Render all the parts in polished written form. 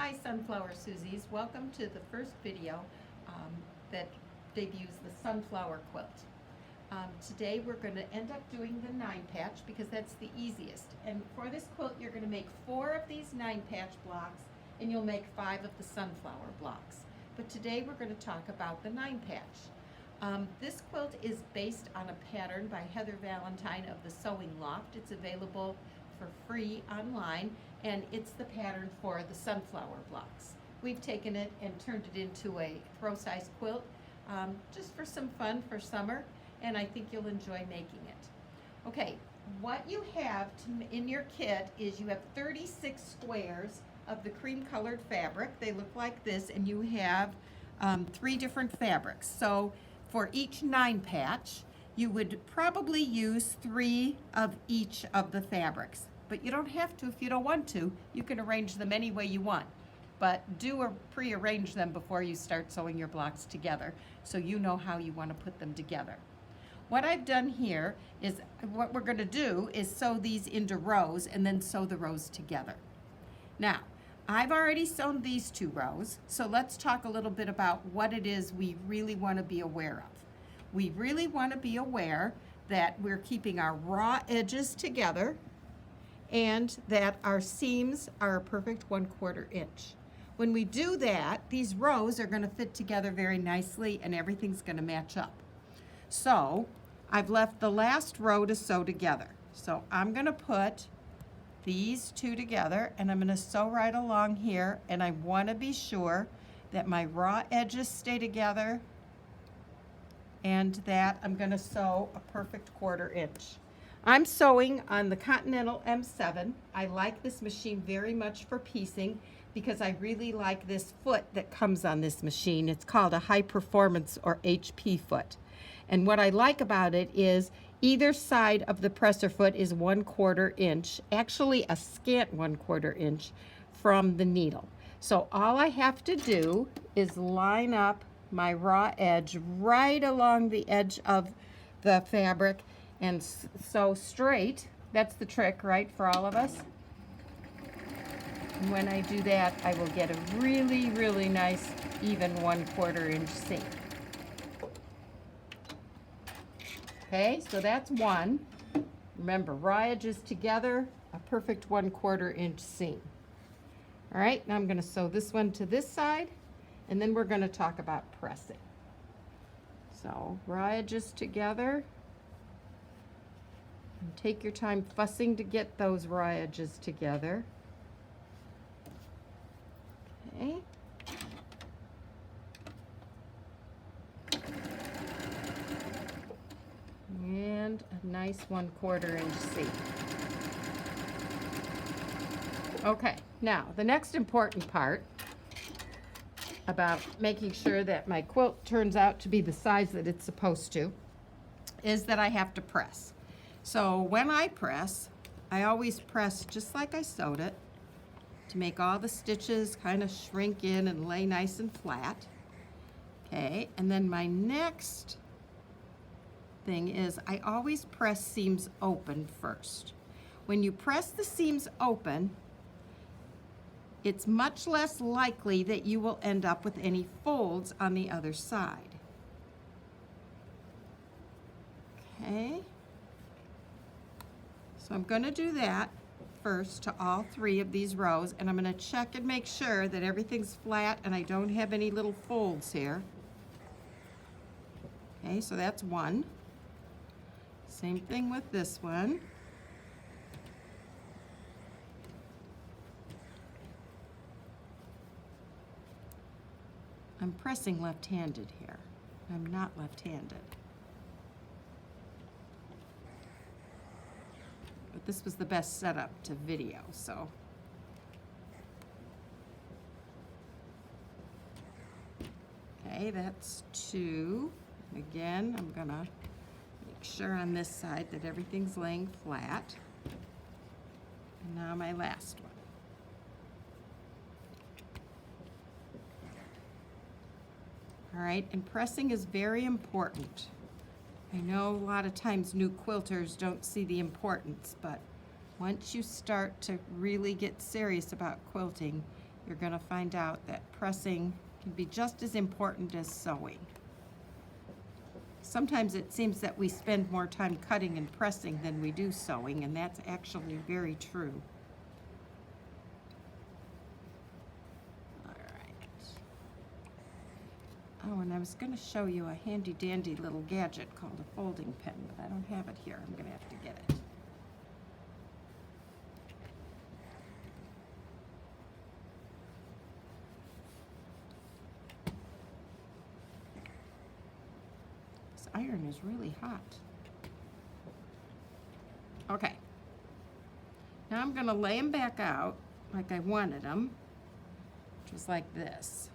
Hi Sunflower Susies, welcome to the first video that debuts the sunflower quilt. Today we're going to end up doing the 9-patch because that's the easiest. And for this quilt you're going to make 4 of these 9-patch blocks and you'll make 5 of the sunflower blocks. But today we're going to talk about the 9-patch. This quilt is based on a pattern by Heather Valentine of the Sewing Loft. It's available for free online, and it's the pattern for the sunflower blocks. We've taken it and turned it into a throw-size quilt just for some fun for summer, and I think you'll enjoy making it. Okay, what you have in your kit is you have 36 squares of the cream-colored fabric. They look like this, and you have 3 different fabrics. So for each 9-patch, you would probably use 3 of each of the fabrics. But you don't have to if you don't want to. You can arrange them any way you want. But do pre-arrange them before you start sewing your blocks together so you know how you want to put them together. What I've done here is, what we're going to do is sew these into rows and then sew the rows together. Now, I've already sewn these 2 rows, so let's talk a little bit about what it is we really want to be aware of. We really want to be aware that we're keeping our raw edges together and that our seams are a perfect 1/4 inch. When we do that, these rows are going to fit together very nicely and everything's going to match up. So I've left the last row to sew together. So I'm going to put these 2 together and I'm going to sew right along here, and I want to be sure that my raw edges stay together and that I'm going to sew a perfect 1/4 inch. I'm sewing on the Continental M7. I like this machine very much for piecing because I really like this foot that comes on this machine. It's called a high performance or HP foot. And what I like about it is either side of the presser foot is 1/4 inch, actually a scant 1/4 inch from the needle. So all I have to do is line up my raw edge right along the edge of the fabric and sew straight. That's the trick, right, for all of us? And when I do that, I will get a really, really nice, even 1/4 inch seam. Okay, so that's 1. Remember, raw edges together, a perfect 1/4 inch seam. All right, now I'm going to sew this one to this side, and then we're going to talk about pressing. So raw edges together. And take your time fussing to get those raw edges together. Okay. And a nice 1/4 inch seam. Okay, now the next important part about making sure that my quilt turns out to be the size that it's supposed to is that I have to press. So when I press, I always press just like I sewed it to make all the stitches kind of shrink in and lay nice and flat. Okay, and then my next thing is I always press seams open first. When you press the seams open, it's much less likely that you will end up with any folds on the other side. Okay. So I'm going to do that first to all 3 of these rows, and I'm going to check and make sure that everything's flat and I don't have any little folds here. Okay, so that's 1. Same thing with this one. I'm pressing left-handed here. I'm not left-handed. But this was the best setup to video, so. Okay, that's 2. Again, I'm gonna make sure on this side that everything's laying flat. And now my last one. All right, and pressing is very important. I know a lot of times new quilters don't see the importance, but once you start to really get serious about quilting, you're going to find out that pressing can be just as important as sewing. Sometimes it seems that we spend more time cutting and pressing than we do sewing, and that's actually very true. All right. Oh, and I was going to show you a handy-dandy little gadget called a folding pen, but I don't have it here. I'm going to have to get it. Iron is really hot. Okay. Now I'm going to lay them back out like I wanted them, just like this.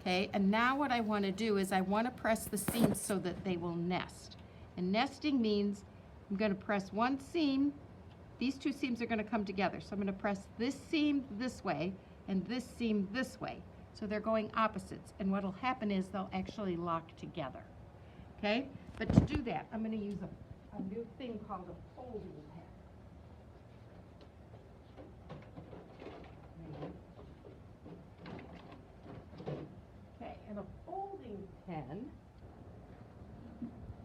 Okay, and now what I want to do is I want to press the seams so that they will nest. And nesting means I'm going to press one seam. These two seams are going to come together. So I'm going to press this seam this way and this seam this way. So they're going opposites. And what will happen is they'll actually lock together. Okay, but to do that, I'm going to use a new thing called a folding pen. Okay, and a folding pen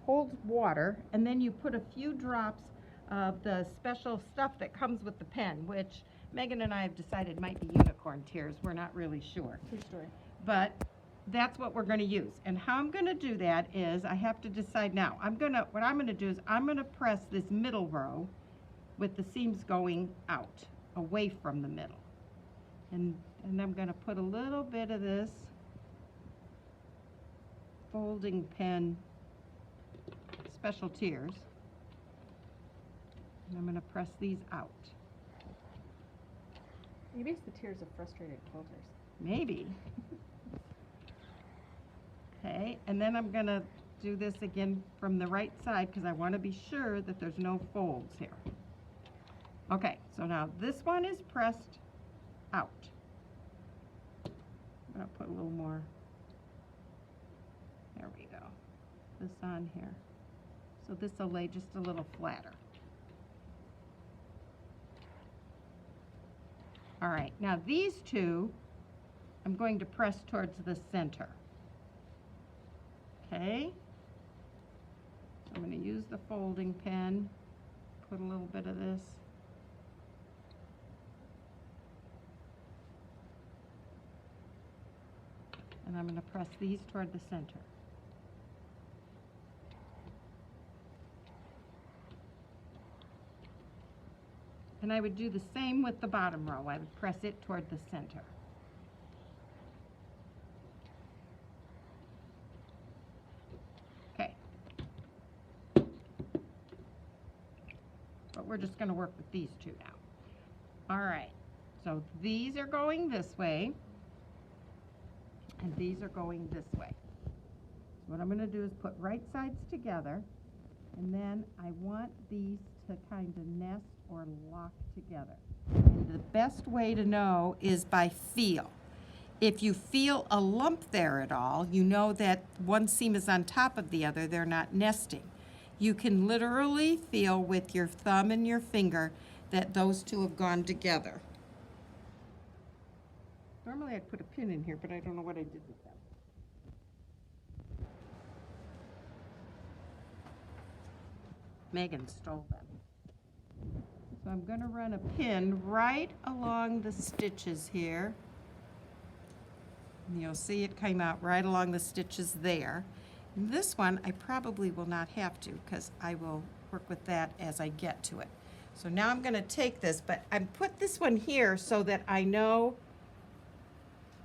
holds water, and then you put a few drops of the special stuff that comes with the pen, which Megan and I have decided might be unicorn tears. We're not really sure. True story. But that's what we're going to use. And how I'm going to do that is I have to decide now. What I'm going to do is I'm going to press this middle row with the seams going out, away from the middle. And I'm going to put a little bit of this folding pen special tears. And I'm going to press these out. Maybe it's the tears of frustrated quilters. Maybe. Okay, and then I'm going to do this again from the right side because I want to be sure that there's no folds here. Okay, so now this one is pressed out. I'm going to put a little more. There we go. This on here. So this will lay just a little flatter. All right, now these two I'm going to press towards the center. Okay, so I'm going to use the folding pen, put a little bit of this. And I'm going to press these toward the center. And I would do the same with the bottom row. I would press it toward the center. But we're just going to work with these two now. All right, so these are going this way, and these are going this way. So what I'm going to do is put right sides together, and then I want these to kind of nest or lock together. And the best way to know is by feel. If you feel a lump there at all, you know that one seam is on top of the other, they're not nesting. You can literally feel with your thumb and your finger that those two have gone together. Normally I'd put a pin in here, but I don't know what I did with them. Megan stole them. So I'm going to run a pin right along the stitches here. And you'll see it came out right along the stitches there. This one I probably will not have to because I will work with that as I get to it. So now I'm going to take this, but I put this one here so that I know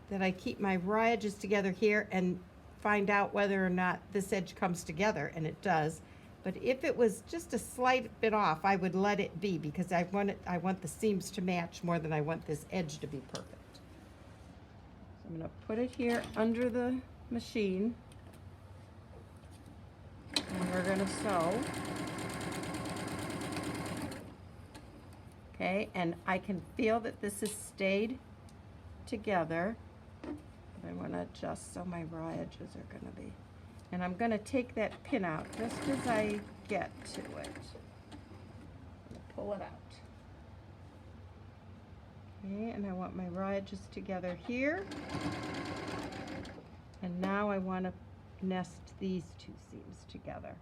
that I keep my raw edges together here and find out whether or not this edge comes together, and it does. But if it was just a slight bit off, I would let it be because I want the seams to match more than I want this edge to be perfect. So I'm going to put it here under the machine. And we're going to sew. Okay, and I can feel that this has stayed together. I want to adjust so my raw edges are going to be. And I'm going to take that pin out just as I get to it. Pull it out. Okay, and I want my raw edges together here. And now I want to nest these two seams together.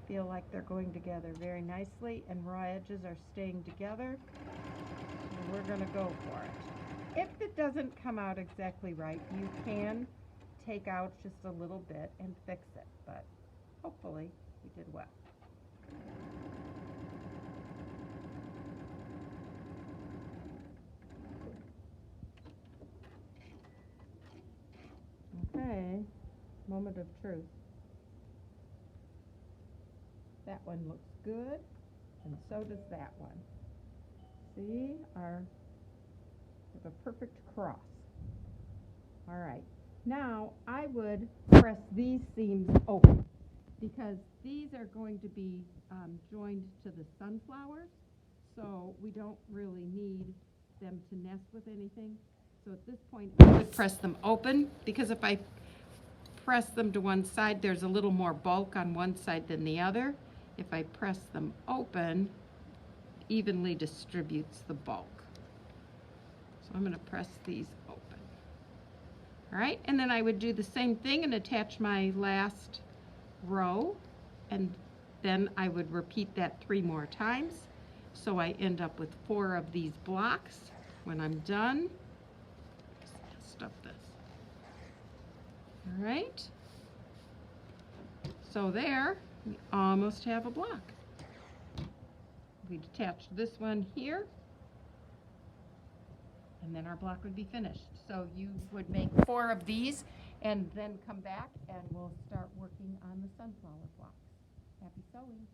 Feel like they're going together very nicely, and raw edges are staying together. And we're going to go for it. If it doesn't come out exactly right, you can take out just a little bit and fix it, but hopefully we did well. Okay, moment of truth. That one looks good, and so does that one. See, we have a perfect cross. All right, now I would press these seams open because these are going to be joined to the sunflowers, so we don't really need them to nest with anything. So at this point, I would press them open, because if I press them to one side, there's a little more bulk on one side than the other. If I press them open, evenly distributes the bulk. So I'm going to press these open. All right, and then I would do the same thing and attach my last row, and then I would repeat that 3 more times. So I end up with 4 of these blocks. When I'm done, stuff this. All right, so there we almost have a block. We'd attach this one here, and then our block would be finished. So you would make 4 of these and then come back and we'll start working on the sunflower blocks. Happy sewing.